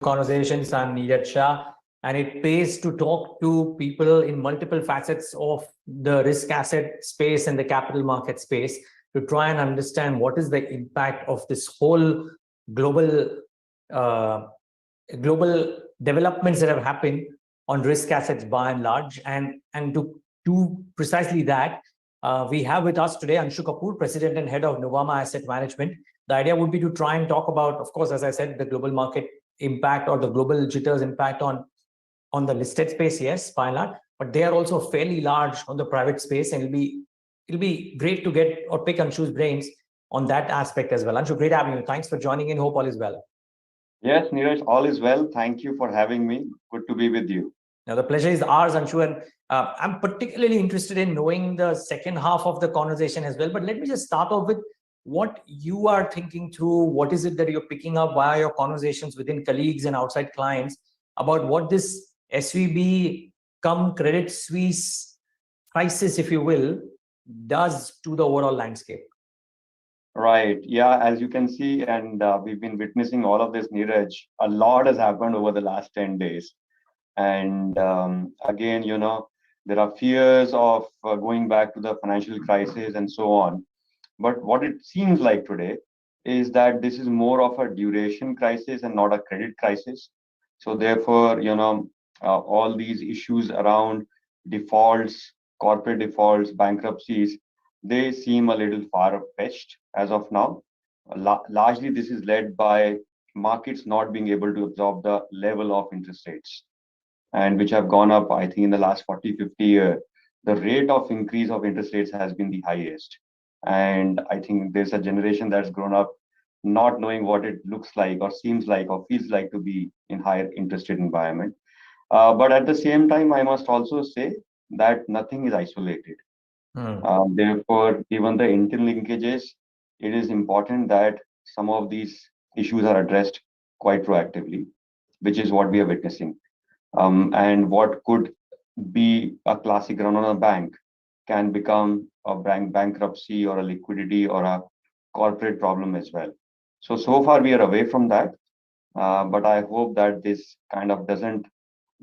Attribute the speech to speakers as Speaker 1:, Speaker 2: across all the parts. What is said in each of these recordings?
Speaker 1: Conversations. I'm Neeraj Shah, and it pays to talk to people in multiple facets of the risk asset space and the capital market space to try and understand what is the impact of this whole global uh, global developments that have happened on risk assets by and large. And to do precisely that, we have with us today Anshu Kapoor, President and Head of Nuvama Asset Management. The idea would be to try and talk about, of course, as I said, the global market impact or the global jitters impact on the listed space, yes, by and large, but they are also fairly large on the private space, and it'll be great to get or pick Anshu's brains on that aspect as well. Anshu, great having you. Thanks for joining in. Hope all is well.
Speaker 2: Yes, Neeraj, all is well. Thank you for having me. Good to be with you.
Speaker 1: Now, the pleasure is ours, Anshu, and I'm particularly interested in knowing the second half of the conversation as well. But let me just start off with what you are thinking through. What is it that you're picking up via your conversations within colleagues and outside clients about what this SVB come Credit Suisse crisis, if you will, does to the overall landscape?
Speaker 2: Right. Yeah, as you can see, and we've been witnessing all of this, Neeraj. A lot has happened over the last 10 days. And again, there are fears of going back to the financial crisis and so on. But what it seems like today is that this is more of a duration crisis and not a credit crisis. So therefore, all these issues around defaults, corporate defaults, bankruptcies, they seem a little far-fetched as of now. Largely, this is led by markets not being able to absorb the level of interest rates, and which have gone up, I think, in the last 40, 50 years. The rate of increase of interest rates has been the highest. And I think there's a generation that's grown up not knowing what it looks like or seems like or feels like to be in higher interest rate environment. But at the same time, I must also say that nothing is isolated.
Speaker 1: Hmm.
Speaker 2: Therefore, given the interlinkages, it is important that some of these issues are addressed quite proactively, which is what we are witnessing. And what could be a classic run on a bank can become a bankruptcy or a liquidity or a corporate problem as well. So far we are away from that, but I hope that this kind of doesn't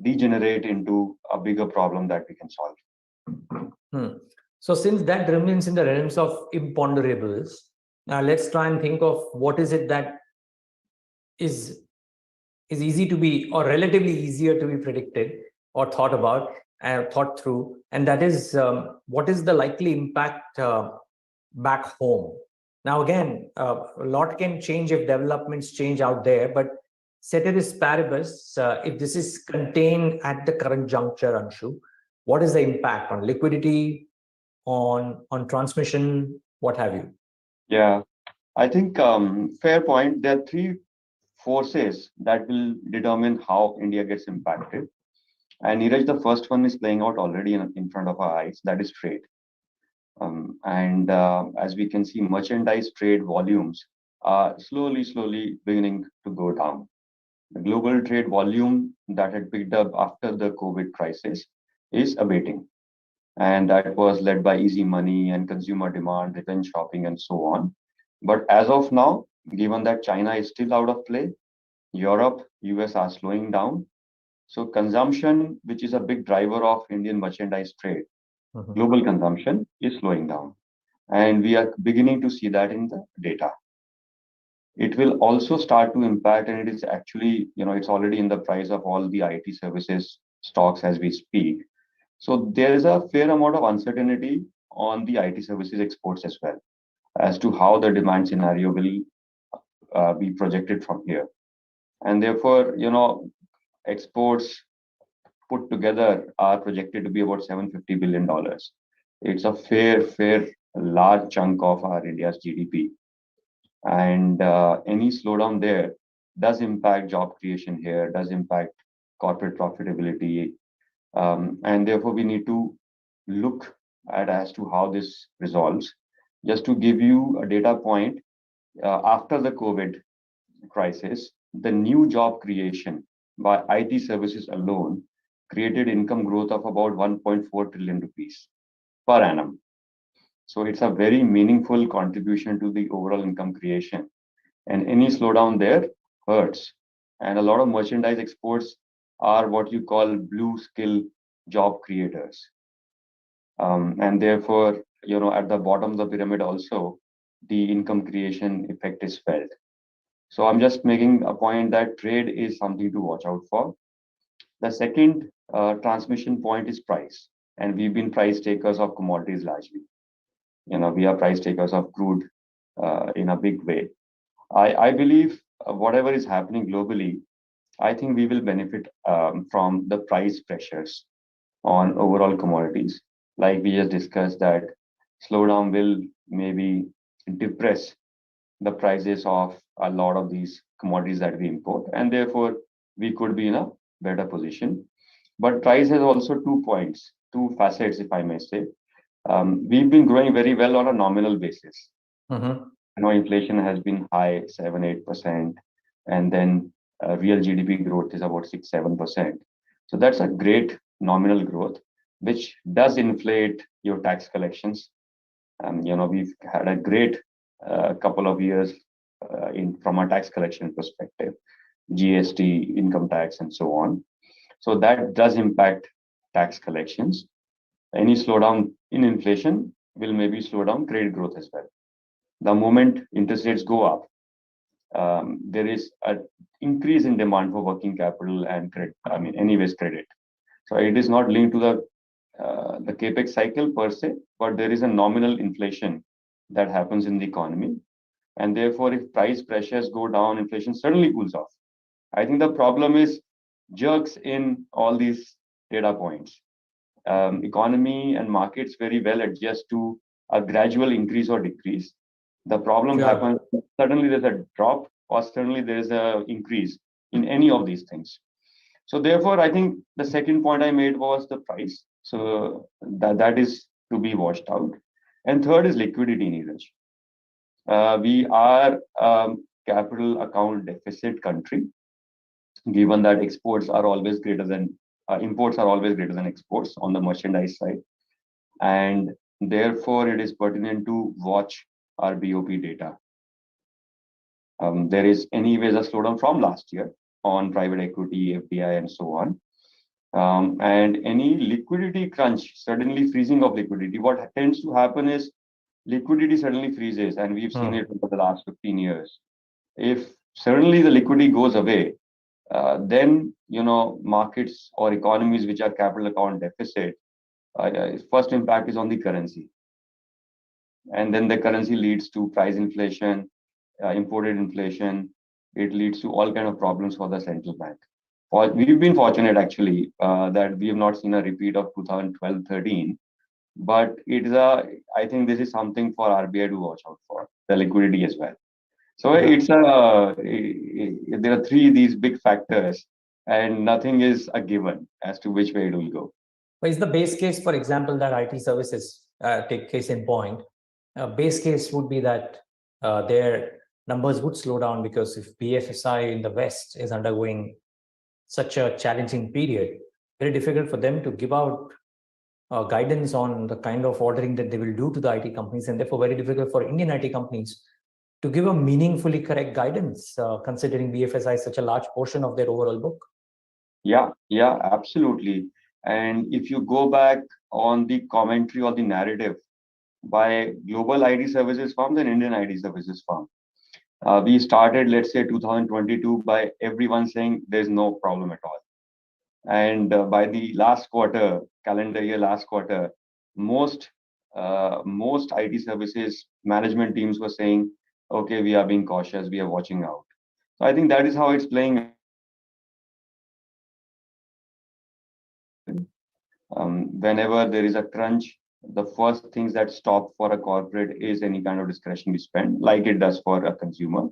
Speaker 2: degenerate into a bigger problem that we can solve.
Speaker 1: Hmm. So since that remains in the realms of imponderables, now let's try and think of what is it that is is easy to be or relatively easier to be predicted or thought about and thought through, and that is what is the likely impact back home. Now again, a lot can change if developments change out there, but ceteris paribus, if this is contained at the current juncture, Anshu, what is the impact on liquidity, on transmission, what have you?
Speaker 2: Yeah, I think fair point. There are three forces that will determine how India gets impacted. And Neeraj, the first one is playing out already in front of our eyes. That is trade. And as we can see, merchandise trade volumes are slowly beginning to go down. The global trade volume that had picked up after the COVID crisis is abating. And that was led by easy money and consumer demand, revenge shopping, and so on. But as of now, given that China is still out of play, Europe, US are slowing down. So consumption, which is a big driver of Indian merchandise trade,
Speaker 1: Mhm.
Speaker 2: global consumption is slowing down. And we are beginning to see that in the data. It will also start to impact, and it is actually, it's already in the price of all the IT services stocks as we speak. So there is a fair amount of uncertainty on the IT services exports as well as to how the demand scenario will be projected from here. And therefore, exports put together are projected to be about $750 billion. It's a fair, large chunk of our India's GDP. And any slowdown there does impact job creation here, does impact corporate profitability. And therefore, we need to look at as to how this resolves. Just to give you a data point, after the COVID crisis, the new job creation by IT services alone created income growth of about 1.4 trillion rupees per annum. So it's a very meaningful contribution to the overall income creation. And any slowdown there hurts And a lot of merchandise exports are what you call blue skill job creators. And therefore, at the bottom of the pyramid also, the income creation effect is felt. So I'm just making a point that trade is something to watch out for. The second transmission point is price. And we've been price takers of commodities largely. We are price takers of crude in a big way. I believe whatever is happening globally, I think we will benefit from the price pressures on overall commodities. Like we just discussed, that slowdown will maybe depress the prices of a lot of these commodities that we import, and therefore we could be in a better position. But price has also 2 points, two facets, if I may say. We've been growing very well on a nominal basis.
Speaker 1: Mm-hmm.
Speaker 2: Inflation has been high, 7-8%, and then real GDP growth is about 6-7%. So that's a great nominal growth, which does inflate your tax collections. We've had a great couple of years from a tax collection perspective, GST, income tax, and so on. So that does impact tax collections. Any slowdown in inflation will maybe slow down credit growth as well. The moment interest rates go up, there is an increase in demand for working capital and credit. Anyways, credit. So it is not linked to the capex cycle per se, but there is a nominal inflation that happens in the economy, and therefore, if price pressures go down, inflation suddenly cools off. I think the problem is jerks in all these data points. Economy and markets very well adjust to a gradual increase or decrease. The problem happens suddenly there's a drop, or suddenly there's an increase in any of these things. So therefore, I think the second point I made was the price. So that is to be watched out. And third is liquidity, Neeraj. We are capital account deficit country, given that exports are always greater than imports are always greater than exports on the merchandise side. And therefore, it is pertinent to watch our BOP data. There is anyways a slowdown from last year on private equity, FDI, and so on. And any liquidity crunch, suddenly freezing of liquidity, what tends to happen is liquidity suddenly freezes, and we've seen it for the last 15 years. If suddenly the liquidity goes away, then markets or economies which are capital account deficit, first impact is on the currency, and then the currency leads to price inflation, imported inflation. It leads to all kind of problems for the central bank. We've been fortunate actually that we have not seen a repeat of 2012-13, but I think this is something for RBI to watch out for, the liquidity as well. So there are these big factors, and nothing is a given as to which way it will go.
Speaker 1: But is the base case, for example, that IT services take case in point? Base case would be that their numbers would slow down, because if BFSI in the West is undergoing such a challenging period, very difficult for them to give out guidance on the kind of ordering that they will do to the IT companies, and therefore very difficult for Indian IT companies to give a meaningfully correct guidance, considering BFSI is such a large portion of their overall book.
Speaker 2: Yeah, absolutely. And if you go back on the commentary or the narrative by global IT services firms and Indian IT services firms, we started, let's say, 2022 by everyone saying there's no problem at all. And by the last quarter, calendar year last quarter, most IT services management teams were saying, okay, we are being cautious, we are watching out. So I think that is how it's playing. Whenever there is a crunch, the first things that stop for a corporate is any kind of discretionary spend, like it does for a consumer.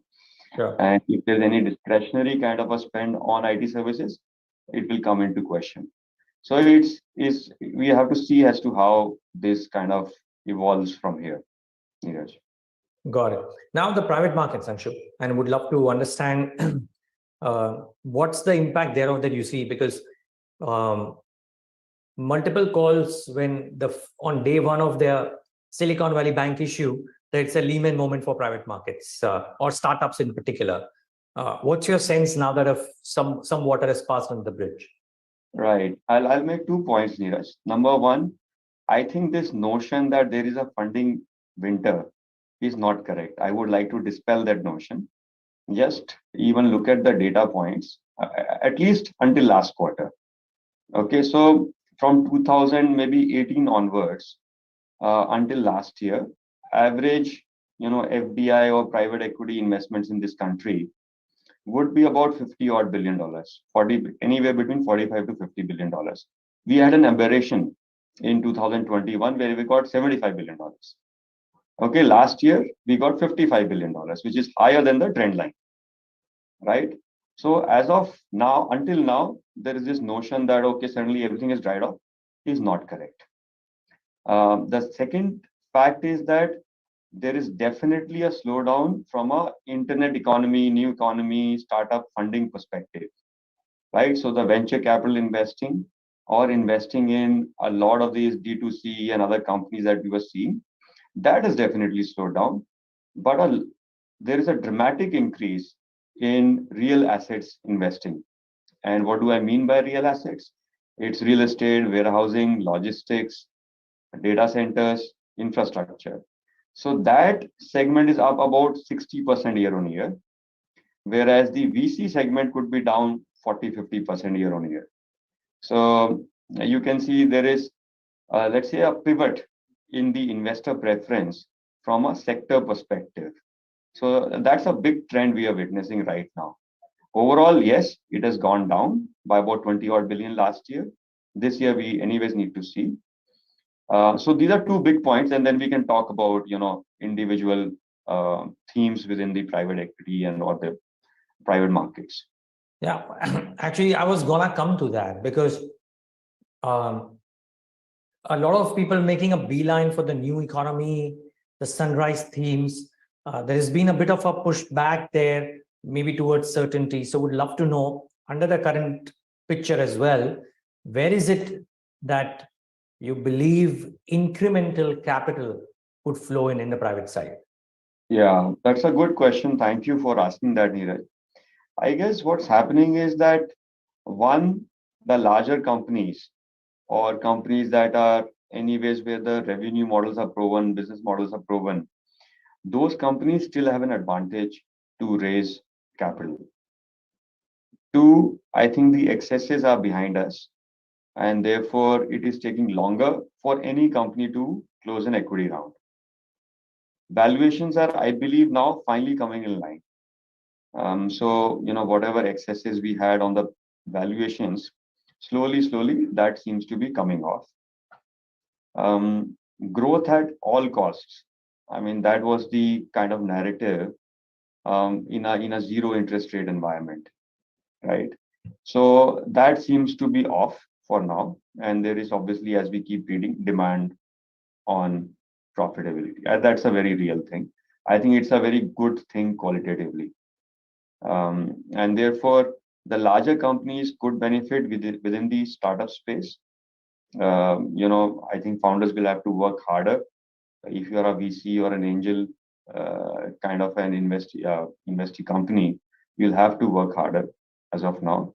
Speaker 1: Sure.
Speaker 2: And if there's any discretionary kind of a spend on IT services, it will come into question. So we have to see as to how this kind of evolves from here. Neeraj.
Speaker 1: Got it. Now the private markets, Anshu, and would love to understand what's the impact thereof that you see, because multiple calls when on day one of their Silicon Valley Bank issue, that it's a Lehman moment for private markets or startups in particular. What's your sense now that some water has passed on the bridge?
Speaker 2: Right. I'll make 2 points, Neeraj. Number one, I think this notion that there is a funding winter is not correct. I would like to dispel that notion. Just even look at the data points, at least until last quarter. Okay, so from 2000, maybe 18 onwards, until last year, average, FDI or private equity investments in this country would be about 50 odd billion dollars, 40, anywhere between 45 to 50 billion dollars. We had an aberration in 2021 where we got 75 billion dollars. Okay, last year we got 55 billion dollars, which is higher than the trend line, right? So as of now, until now, there is this notion that okay, suddenly everything is dried up, is not correct. The second fact is that there is definitely a slowdown from a internet economy, new economy, startup funding perspective, right? So the venture capital investing or investing in a lot of these D2C and other companies that we were seeing, that has definitely slowed down. But there is a dramatic increase in real assets investing. And what do I mean by real assets? It's real estate, warehousing, logistics, data centers, infrastructure. So that segment is up about 60% year on year, whereas the VC segment could be down 40-50% year on year. So you can see there is, let's say, a pivot in the investor preference from a sector perspective. So that's a big trend we are witnessing right now. Overall, yes, it has gone down by about 20 odd billion last year. This year, we anyways need to see. So these are two big points, and then we can talk about individual themes within the private equity and or the private markets.
Speaker 1: Yeah, actually, I was gonna come to that because a lot of people making a beeline for the new economy, the sunrise themes. There has been a bit of a pushback there, maybe towards certainty. So would love to know, under the current picture as well, where is it that you believe incremental capital could flow in the private side?
Speaker 2: Yeah, that's a good question. Thank you for asking that, Neeraj. I guess what's happening is that one, the larger companies or companies that are anyways where the revenue models are proven, business models are proven, those companies still have an advantage to raise capital. Two, I think the excesses are behind us, and therefore it is taking longer for any company to close an equity round. Valuations are, I believe, now finally coming in line. So, whatever excesses we had on the valuations, slowly, that seems to be coming off. Growth at all costs. I mean, that was the kind of narrative in a zero interest rate environment, right? So that seems to be off for now, and there is obviously, as we keep reading, demand on profitability. And that's a very real thing. I think it's a very good thing qualitatively. And therefore, the larger companies could benefit within the startup space. I think founders will have to work harder. If you are a VC or an angel kind of an investee company, you'll have to work harder as of now.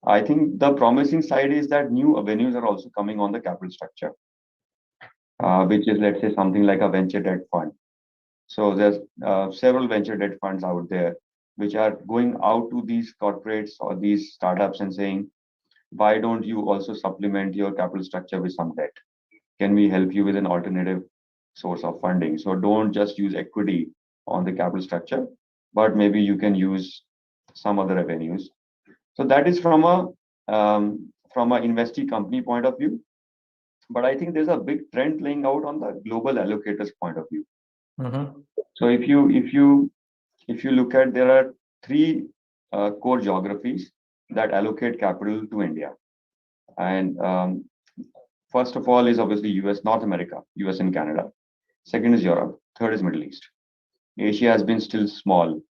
Speaker 2: I think the promising side is that new avenues are also coming on the capital structure, which is, let's say, something like a venture debt fund. So there's several venture debt funds out there which are going out to these corporates or these startups and saying, why don't you also supplement your capital structure with some debt? Can we help you with an alternative source of funding? So don't just use equity on the capital structure, but maybe you can use some other avenues. So that is from a investee company point of view. But I think there's a big trend playing out on the global allocators point of view.
Speaker 1: Mm-hmm.
Speaker 2: So if you look at, there are three core geographies that allocate capital to India, and first of all is obviously US, North America, US and Canada. Second is Europe. Third is Middle East. Asia has been still small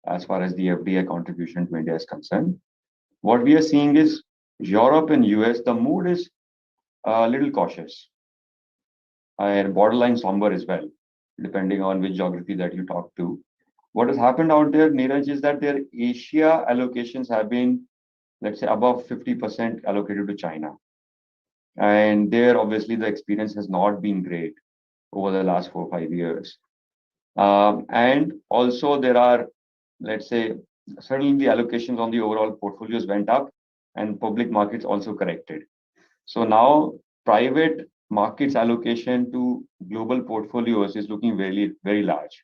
Speaker 2: as far as the FDI contribution to India is concerned. What we are seeing is Europe and US, the mood is a little cautious and borderline somber as well, depending on which geography that you talk to. What has happened out there, Neeraj, is that their Asia allocations have been, let's say, above 50% allocated to China. And there, obviously, the experience has not been great over the last 4 or 5 years. And also, there are, let's say, certainly the allocations on the overall portfolios went up and public markets also corrected. So now, private markets allocation to global portfolios is looking very, very large,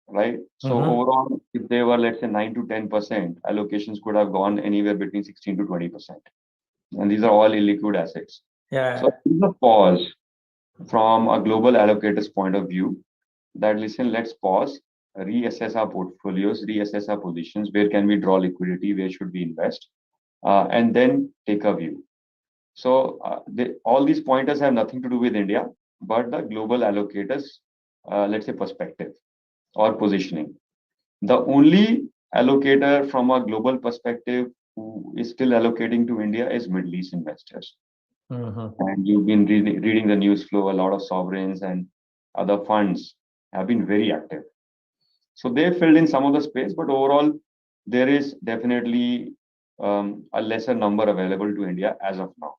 Speaker 2: right? So overall, if they were, let's say, 9 to 10%, allocations could have gone anywhere between 16 to 20%. And these are all illiquid assets.
Speaker 1: Yeah.
Speaker 2: So it's a pause from a global allocator's point of view that, listen, let's pause, reassess our portfolios, reassess our positions, where can we draw liquidity, where should we invest, and then take a view. So all these pointers have nothing to do with India, but the global allocators, let's say, perspective or positioning. The only allocator from a global perspective who is still allocating to India is Middle East investors. And you've been reading the news flow, a lot of sovereigns and other funds have been very active. So they filled in some of the space, but overall, there is definitely a lesser number available to India as of now.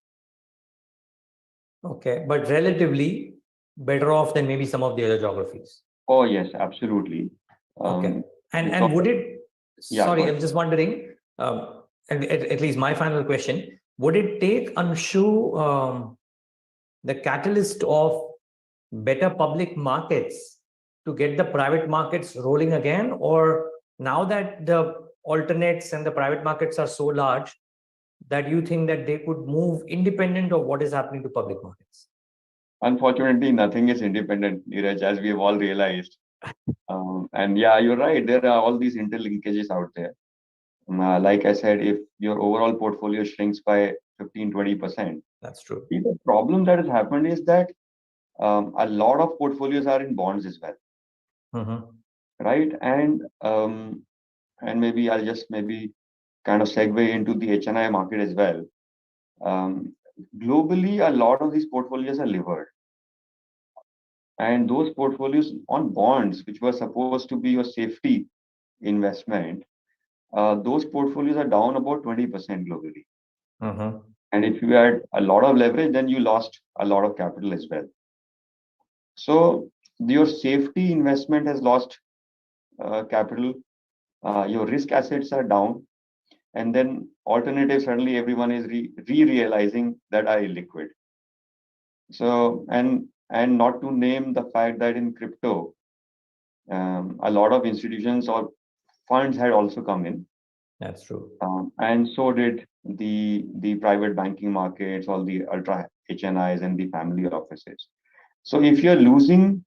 Speaker 1: Okay, but relatively better off than maybe some of the other geographies.
Speaker 2: Oh, yes, absolutely.
Speaker 1: Okay. And would it, sorry, I'm just wondering, and at least my final question, would it take, Anshu, the catalyst of better public markets to get the private markets rolling again? Or now that the alternates and the private markets are so large, that you think that they could move independent of what is happening to public markets?
Speaker 2: Unfortunately, nothing is independent, Neeraj, as we have all realized. And yeah, you're right. There are all these interlinkages out there. Like I said, if your overall portfolio shrinks by 15-20%,
Speaker 1: that's true.
Speaker 2: The problem that has happened is that a lot of portfolios are in bonds as well, right? And maybe I'll just kind of segue into the HNI market as well. Globally, a lot of these portfolios are levered. And those portfolios on bonds, which were supposed to be your safety investment, those portfolios are down about 20% globally. And if you had a lot of leverage, then you lost a lot of capital as well. So your safety investment has lost capital, your risk assets are down, and then alternatives, suddenly everyone is realizing that are illiquid. So, and not to name the fact that in crypto, a lot of institutions or funds had also come in.
Speaker 1: That's true.
Speaker 2: And so did the private banking markets, all the ultra HNIs and the family offices. So if you're losing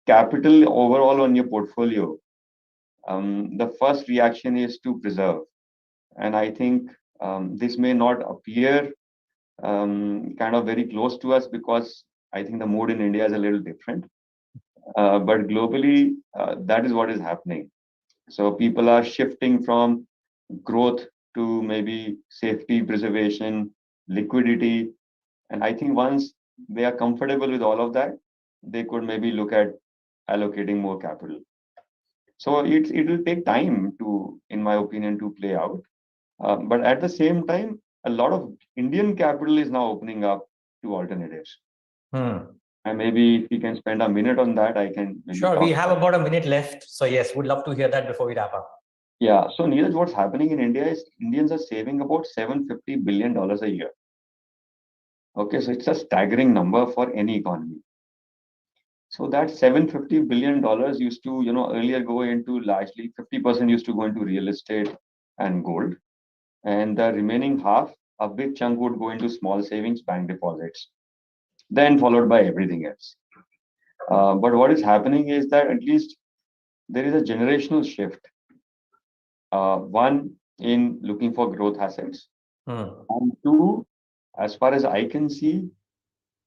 Speaker 2: capital overall on your portfolio, the first reaction is to preserve. And I think this may not appear kind of very close to us because I think the mood in India is a little different. But globally, that is what is happening. So people are shifting from growth to maybe safety, preservation, liquidity. And I think once they are comfortable with all of that, they could maybe look at allocating more capital. So it will take time to, in my opinion, to play out. But at the same time, a lot of Indian capital is now opening up to alternatives. And maybe if we can spend a minute on that, I can.
Speaker 1: Sure, we have about a minute left. So yes, would love to hear that before we wrap up.
Speaker 2: Yeah. So Neeraj, what's happening in India is Indians are saving about $750 billion a year. Okay, so it's a staggering number for any economy. So that $750 billion used to, earlier go into largely 50% used to go into real estate and gold. And the remaining half, a big chunk would go into small savings, bank deposits, then followed by everything else. But what is happening is that at least there is a generational shift. One, in looking for growth assets. And two, as far as I can see,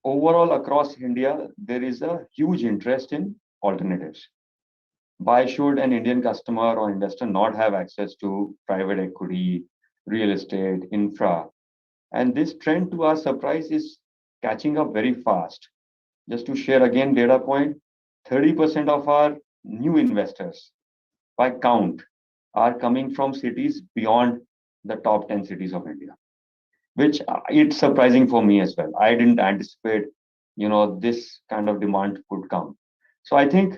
Speaker 2: overall across India, there is a huge interest in alternatives. Why should an Indian customer or investor not have access to private equity, real estate, infra? And this trend, to our surprise, is catching up very fast. Just to share again data point, 30% of our new investors by count, are coming from cities beyond the top 10 cities of India, which it's surprising for me as well. I didn't anticipate, this kind of demand could come. So I think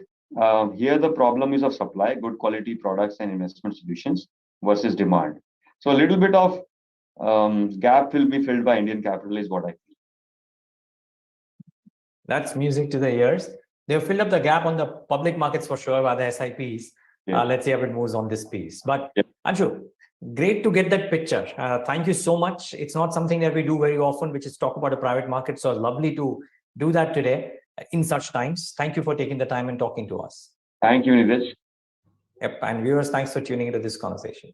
Speaker 2: here the problem is of supply, good quality products and investment solutions versus demand. So a little bit of gap will be filled by Indian capital is what I feel.
Speaker 1: That's music to the ears. They've filled up the gap on the public markets for sure by the SIPs.
Speaker 2: Yeah.
Speaker 1: Let's see how it moves on this piece. But
Speaker 2: Yeah.
Speaker 1: Anshu, great to get that picture. Thank you so much. It's not something that we do very often, which is talk about the private market. So lovely to do that today in such times. Thank you for taking the time and talking to us.
Speaker 2: Thank you, Nidhesh.
Speaker 1: Yep. And viewers, thanks for tuning into this conversation.